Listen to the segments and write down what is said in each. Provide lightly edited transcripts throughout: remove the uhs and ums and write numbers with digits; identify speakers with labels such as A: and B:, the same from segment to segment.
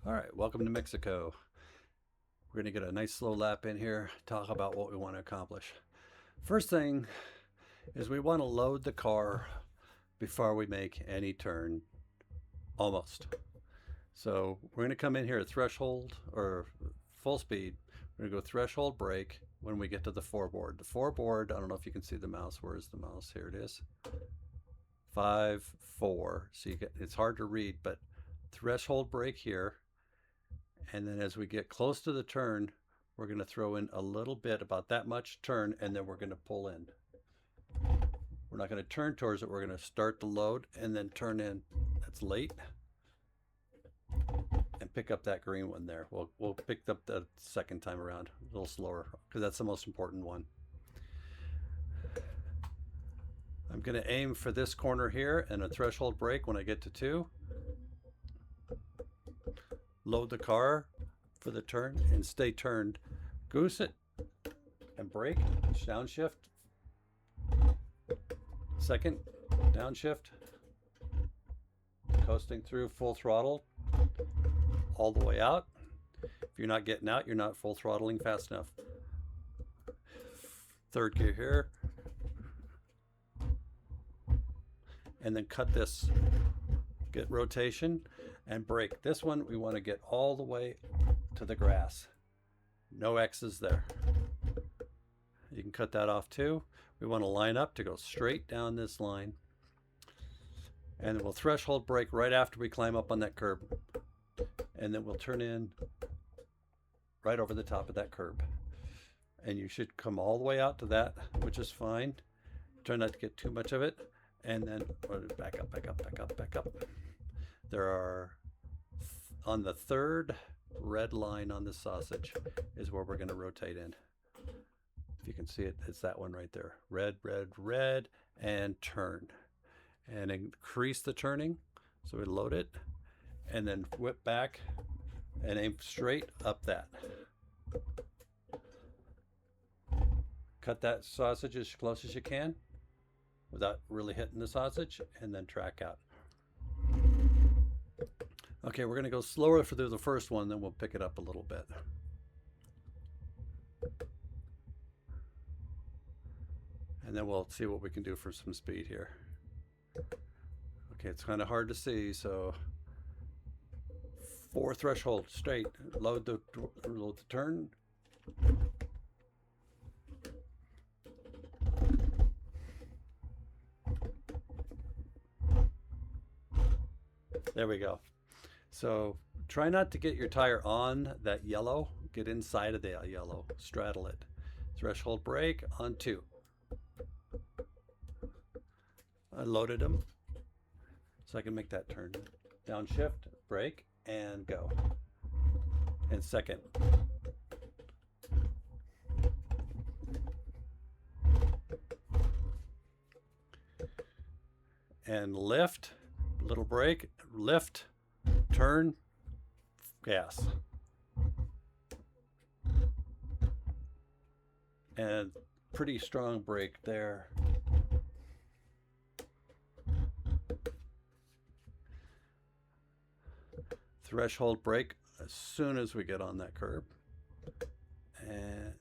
A: All right, welcome to Mexico. We're going to get a nice slow lap in here, talk about what we want to accomplish. First thing is we want to load the car before we make any turn, almost. So we're going to come in here at threshold or full speed. We're going to go threshold brake when we get to the four-board. The four-board, I don't know if you can see the mouse. Where's the mouse? Here it is. 5, 4. So it's hard to read, but threshold brake here. And then as we get close to the turn, we're going to throw in a little bit, about that much turn, and then we're going to pull in. We're not going to turn towards it. We're going to start the load and then turn in. That's late. And pick up that green one there. We'll pick up the second time around a little slower because that's the most important one. I'm going to aim for this corner here and a threshold brake when I get to 2. Load the car for the turn and stay turned. Goose it and brake. Downshift. Second, downshift. Coasting through full throttle all the way out. If you're not getting out, you're not full throttling fast enough. Third gear here. And then cut this. Get rotation and brake. This one we want to get all the way to the grass. No X's there. You can cut that off too. We want to line up to go straight down this line. And then we'll threshold brake right after we climb up on that curb. And then we'll turn in right over the top of that curb. And you should come all the way out to that, which is fine. Try not to get too much of it. And then back up, back up, back up, back up. There are, on the third red line on the sausage is where we're going to rotate in. If you can see it, it's that one right there. Red, red, red, and turn. And increase the turning. So we load it and then whip back and aim straight up that. Cut that sausage as close as you can without really hitting the sausage, and then track out. Okay, we're going to go slower for the first one, then we'll pick it up a little bit. And then we'll see what we can do for some speed here. Okay, it's kind of hard to see, so 4 threshold straight. Load the turn. There we go. So try not to get your tire on that yellow. Get inside of the yellow. Straddle it. Threshold brake on 2. I loaded them so I can make that turn. Downshift, brake, and go. And second. And lift. Little brake, lift, turn, gas. And pretty strong brake there. Threshold brake as soon as we get on that curb. And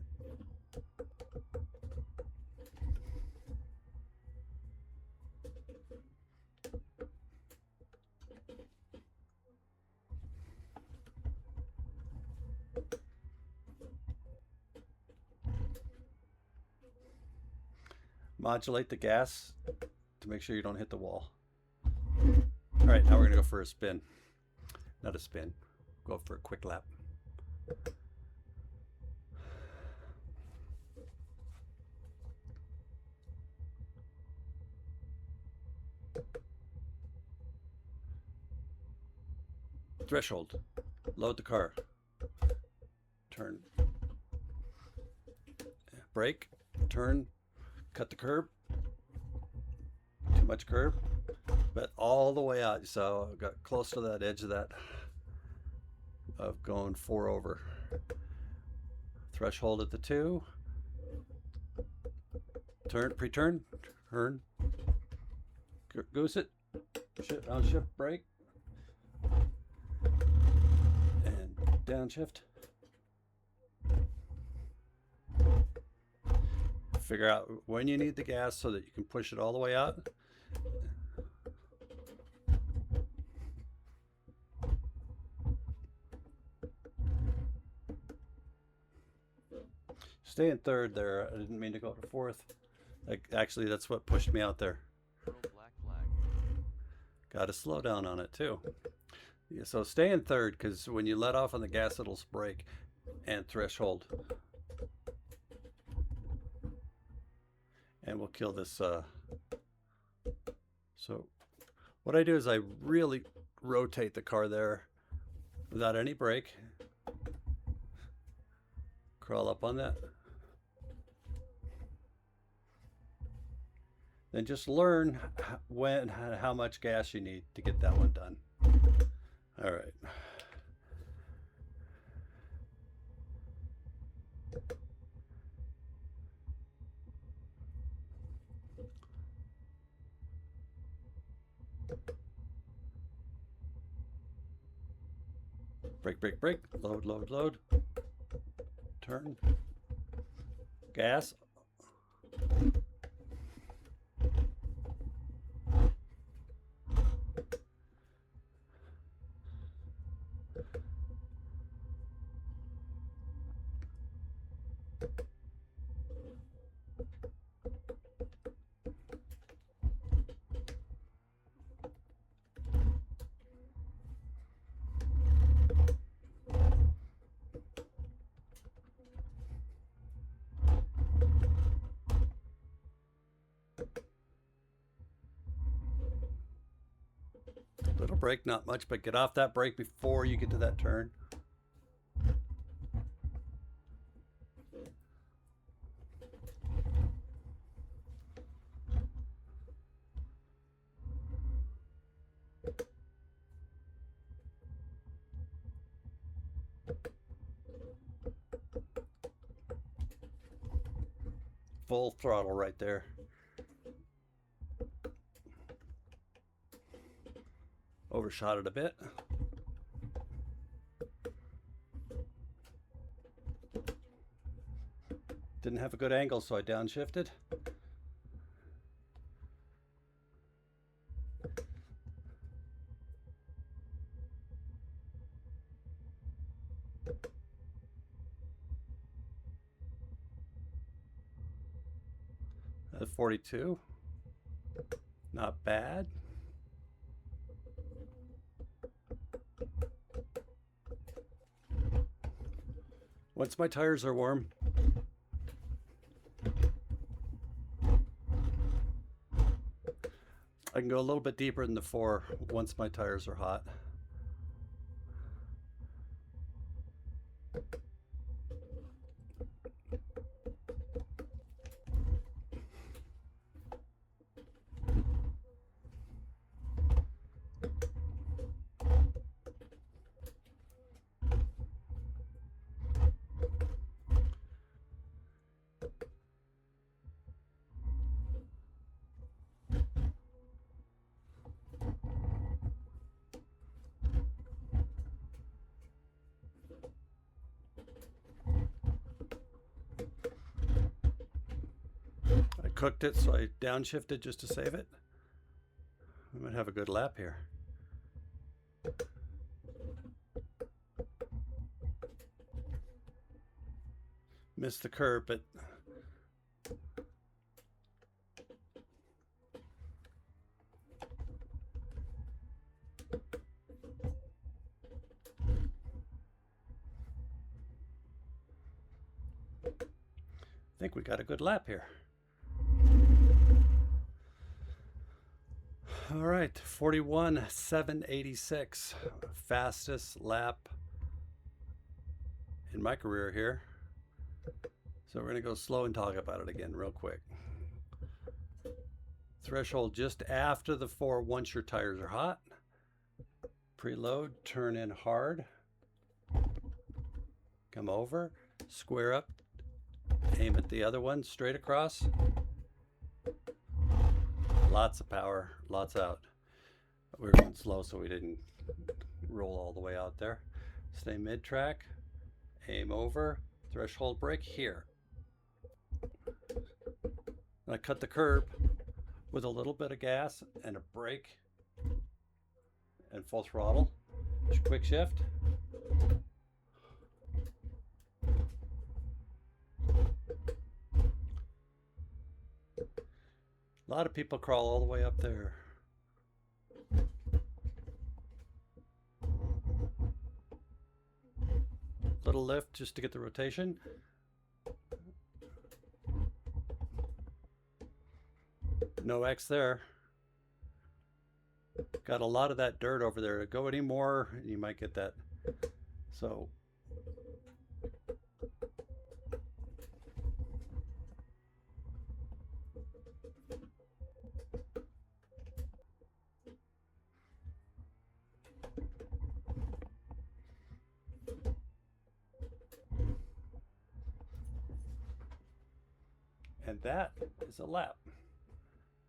A: modulate the gas to make sure you don't hit the wall. All right, now we're going to go for a spin. Not a spin. Go for a quick lap. Threshold. Load the car. Turn. Brake. Turn. Cut the curb. Too much curb, but all the way out. So I got close to that edge of that, of going 4 over. Threshold at the 2. Turn, pre-turn, turn, goose it, downshift brake, downshift. Figure out when you need the gas so that you can push it all the way out. Stay in third there. I didn't mean to go to fourth. Actually, that's what pushed me out there.
B: Black flag.
A: Got to slow down on it too. Yeah, so stay in third, because when you let off on the gas, it'll brake and threshold. And we'll kill this. So what I do is I really rotate the car there without any brake. Crawl up on that. Then just learn when and how much gas you need to get that one done. All right. Brake, brake, brake. Load, load, load. Turn. Gas. Little brake, not much, but get off that brake before you get to that turn. Full throttle right there. Overshot it a bit. Didn't have a good angle, so I downshifted. At 42. Not bad. Once my tires are warm, I can go a little bit deeper than the 4 once my tires are hot. Cooked it, so I downshifted just to save it. I might have a good lap here. Missed the curb, but I think we got a good lap here. All right, 41.786, fastest lap in my career here. So we're gonna go slow and talk about it again real quick. Threshold just after the 4 once your tires are hot. Preload, turn in hard. Come over, square up, aim at the other one, straight across. Lots of power, lots out. We were going slow, so we didn't roll all the way out there. Stay mid-track, aim over, threshold brake here. And I cut the curb with a little bit of gas and a brake and full throttle. Quick shift. A lot of people crawl all the way up there. Little lift just to get the rotation. No X there. Got a lot of that dirt over there. Go any more, you might get that. So and that is a lap.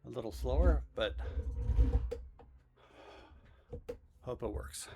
A: A little slower, but hope it works.